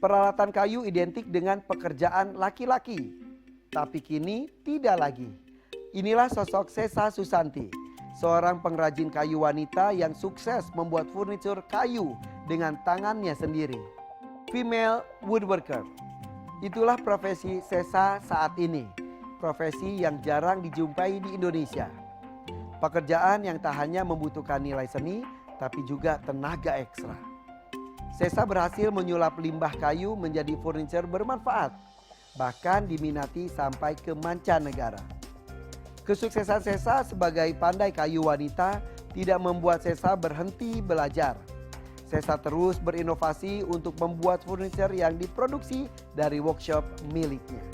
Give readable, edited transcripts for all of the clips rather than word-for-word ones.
Peralatan kayu identik dengan pekerjaan laki-laki. Tapi kini tidak lagi. Inilah sosok Sesa Susanti, seorang pengrajin kayu wanita yang sukses membuat furnitur kayu dengan tangannya sendiri. Female woodworker. Itulah profesi Sesa saat ini. Profesi yang jarang dijumpai di Indonesia. Pekerjaan yang tak hanya membutuhkan nilai seni, tapi juga tenaga ekstra. Sesa berhasil menyulap limbah kayu menjadi furniture bermanfaat, bahkan diminati sampai ke mancanegara. Kesuksesan Sesa sebagai pandai kayu wanita tidak membuat Sesa berhenti belajar. Sesa terus berinovasi untuk membuat furniture yang diproduksi dari workshop miliknya.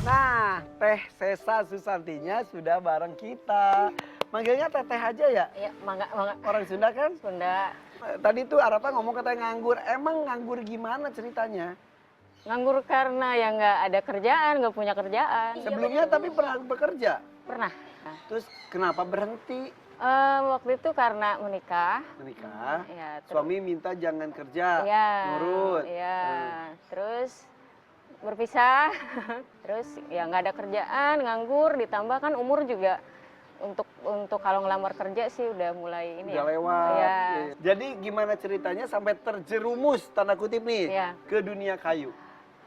Nah, Teh Sesa Susantinya sudah bareng kita. Manggilnya Teteh aja ya? Iya, mangga. Orang Sunda kan? Sunda. Tadi tuh Arapa ngomong katanya nganggur. Emang nganggur gimana ceritanya? Nganggur karena ya nggak ada kerjaan, nggak punya kerjaan. Sebelumnya tapi pernah bekerja? Pernah. Terus kenapa berhenti? Waktu itu karena menikah. Menikah? Ya, Suami minta jangan kerja, ya, nurut. Ya, terus berpisah. Terus ya nggak ada kerjaan, nganggur, ditambah kan umur juga untuk kalau ngelamar kerja sih udah mulai ini Udah ya. lewat. Ya. Jadi gimana ceritanya sampai terjerumus tanda kutip nih Ya. ke dunia kayu?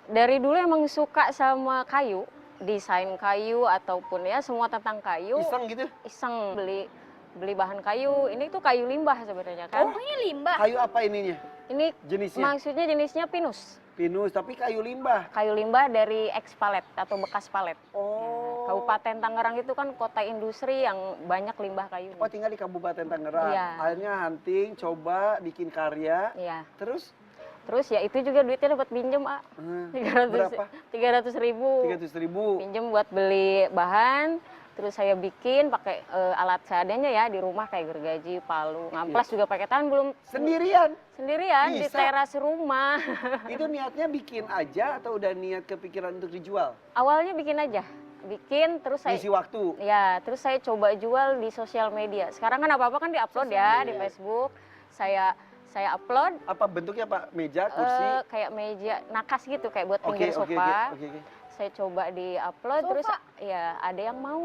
Dari dulu emang suka sama kayu, desain kayu ataupun ya semua tentang kayu. Iseng gitu? Iseng beli bahan kayu. Ini tuh kayu limbah sebenarnya kan. Oh, ini limbah. Kayu apa ininya? Ini Jenisnya? maksudnya jenisnya pinus. Pinus, tapi kayu limbah. Kayu limbah dari ex-palet atau bekas palet. Oh. Kabupaten Tangerang itu kan kota industri yang banyak limbah kayu. Oh, tinggal di Kabupaten Tangerang. Iya. Akhirnya hunting, coba bikin karya. Iya. Terus? Terus ya itu juga duitnya dapat pinjem, A. Berapa? 300.000. 300.000. Pinjem buat beli bahan. Terus saya bikin pakai alat seadanya ya di rumah kayak gergaji, palu, ngamplas juga pakai tangan belum Sendirian? sendirian di Bisa? teras rumah. Itu niatnya bikin aja atau udah niat kepikiran untuk dijual? Awalnya bikin aja, bikin terus saya Ngisi waktu? ya terus saya coba jual di sosial media. Sekarang kan apa-apa kan diupload ya di Facebook. Saya upload Apa bentuknya Pak? Meja, kursi? kayak meja nakas gitu kayak buat Oke, pinggir oke, sofa. oke. Saya coba di upload terus ya ada yang mau.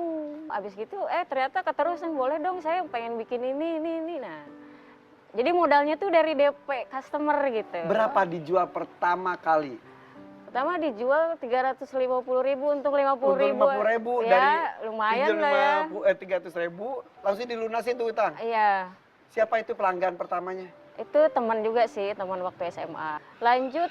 Abis gitu ternyata keterusan, boleh dong saya pengen bikin ini. Nah, jadi modalnya tuh dari DP customer gitu. Berapa dijual pertama kali? Pertama dijual 350.000 untuk 50.000. Untuk 50.000 ya, dari lumayan lah ya. 300.000 langsung dilunasin tuh utang. Iya. Siapa itu pelanggan pertamanya? Itu teman juga sih, teman waktu SMA.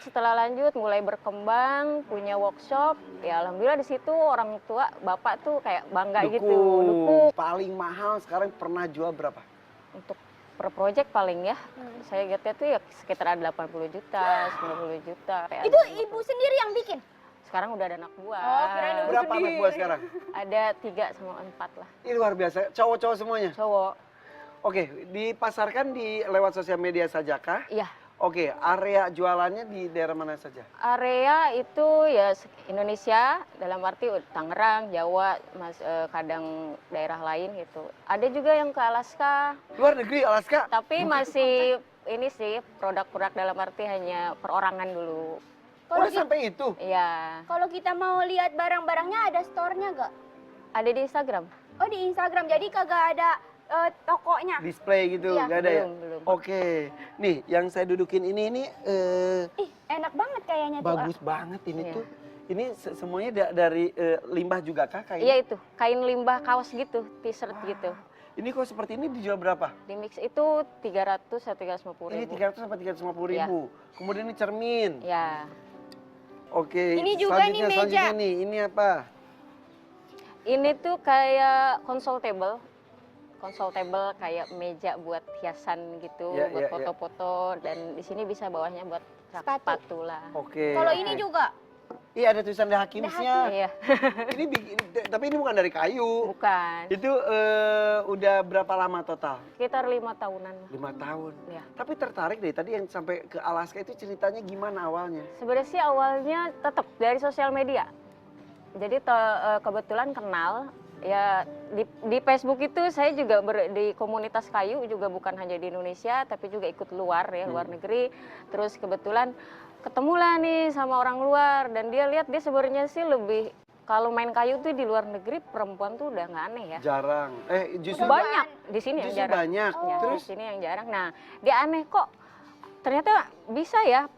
Setelah lanjut mulai berkembang, punya workshop. Ya alhamdulillah di situ orang tua, bapak tuh kayak bangga gitu. Dukung. Paling mahal sekarang pernah jual berapa? Untuk per project paling ya, saya lihatnya tuh ya sekitar ada 80 juta, 90 juta. Kayak Itu ada gitu. ibu sendiri yang bikin? Sekarang udah ada anak buah. Oh, kirain ibu Berapa anak buah sekarang? Ada 3 sama 4 lah. Ini luar biasa, cowok-cowok semuanya? Cowok. Oke, dipasarkan lewat sosial media saja kah? Iya. Oke, area jualannya di daerah mana saja? Area itu ya Indonesia, dalam arti Tangerang, Jawa, kadang daerah lain gitu. Ada juga yang ke Alaska, Luar negeri, Alaska? tapi masih ini sih produk-produk dalam arti hanya perorangan dulu. Udah sampai itu? Iya. Kalau kita mau lihat barang-barangnya ada store-nya gak? Ada di Instagram. Oh, di Instagram. Jadi kagak ada tokonya? Display gitu, Iya. nggak ada ya? Belum. Oke, nih yang saya dudukin ini Ih, enak banget kayaknya tuh. bagus banget ini Iya. tuh. Ini semuanya dari limbah juga kah kain? Iya itu, kain limbah kaos gitu, t-shirt gitu. Ini kok seperti ini dijual berapa? Di mix itu 300 atau 350 Ini ribu. 300 sampai 350.000. Kemudian ini cermin. Ya. Oke. Ini juga nih meja. Selanjutnya nih, ini apa? Ini tuh kayak konsol table kayak meja buat hiasan gitu, Ya, buat ya, ya. foto-foto dan di sini bisa bawahnya buat rak sepatu lah. Oke. Kalau oke. ini juga? Iya ada tulisan The Hakimsnya. Iya, Ini tapi ini bukan dari kayu. bukan. Itu udah berapa lama total? Sekitar 5 tahunan. 5 tahun. Ya. Tapi tertarik deh tadi yang sampai ke Alaska itu ceritanya gimana awalnya? Sebenarnya sih awalnya tetap dari sosial media. Jadi kebetulan kenal Ya di Facebook itu saya juga di komunitas kayu juga bukan hanya di Indonesia tapi juga ikut luar ya, luar negeri. Terus kebetulan ketemulah nih sama orang luar dan dia lihat dia sebenarnya sih lebih kalau main kayu tuh di luar negeri perempuan tuh udah nggak aneh ya. Jarang. Justru Banyak di sini yang justru jarang. banyak. Ya, Terus di sini yang jarang. Nah, dia aneh kok. Ternyata bisa ya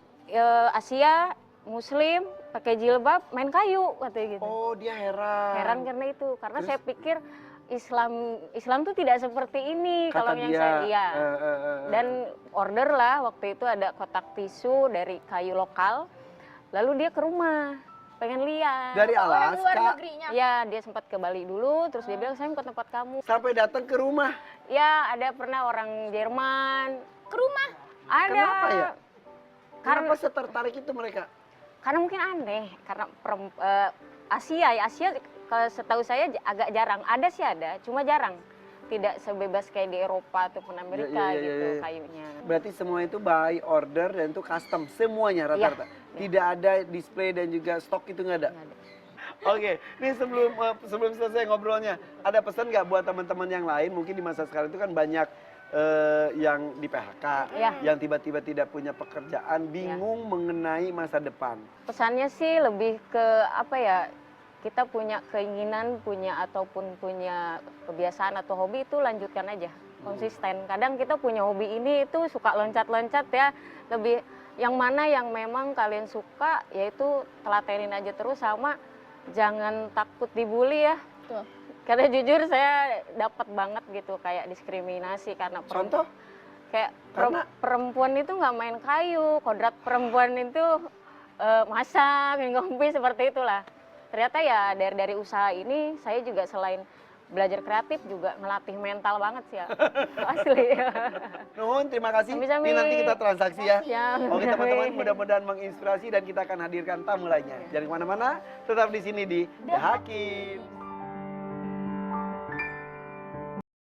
Asia Muslim pakai jilbab main kayu katanya gitu. oh dia heran. Heran karena itu, karena Terus? saya pikir Islam tuh tidak seperti ini Kata kalau yang dia. saya iya. Dan Dan order lah waktu itu ada kotak tisu dari kayu lokal. Lalu dia ke rumah pengen lihat. dari Orang luar Alaska negerinya. Ya dia sempat ke Bali dulu, terus dia bilang saya mau ke tempat kamu. sampai datang ke rumah. Ya ada pernah orang Jerman. Ke rumah. Ada. Kenapa ya? Karena Kenapa setertarik itu mereka? karena mungkin aneh karena Asia kalau setahu saya agak jarang, ada sih ada cuma jarang, tidak sebebas kayak di Eropa ataupun Amerika Iya, gitu iya. kayunya. Berarti semua itu by order dan itu custom semuanya rata-rata. Iya. Tidak ada display dan juga stok itu nggak ada. Nggak ada. Oke, ini sebelum selesai ngobrolnya, ada pesan nggak buat teman-teman yang lain? Mungkin di masa sekarang itu kan banyak yang di PHK, Iya. yang tiba-tiba tidak punya pekerjaan, bingung mengenai masa depan. Pesannya sih lebih ke apa ya, kita punya keinginan ataupun punya kebiasaan atau hobi itu lanjutkan aja, konsisten. Kadang kita punya hobi ini itu suka loncat-loncat ya, lebih yang mana yang memang kalian suka yaitu telatenin aja terus, sama jangan takut dibully ya. Betul. Karena jujur saya dapat banget gitu kayak diskriminasi karena Contoh? kayak Karena? perempuan itu nggak main kayu, kodrat perempuan itu masak, ngopi seperti itulah. Ternyata ya dari usaha ini saya juga selain belajar kreatif juga ngelatih mental banget sih ya. Asli. Nuhun, terima kasih. Sami-sami. Ini nanti kita transaksi ya. Ya, Oke sami-sami. teman-teman, mudah-mudahan menginspirasi dan kita akan hadirkan tamu lainnya. Jangan kemana-mana, tetap di sini di The Hakim.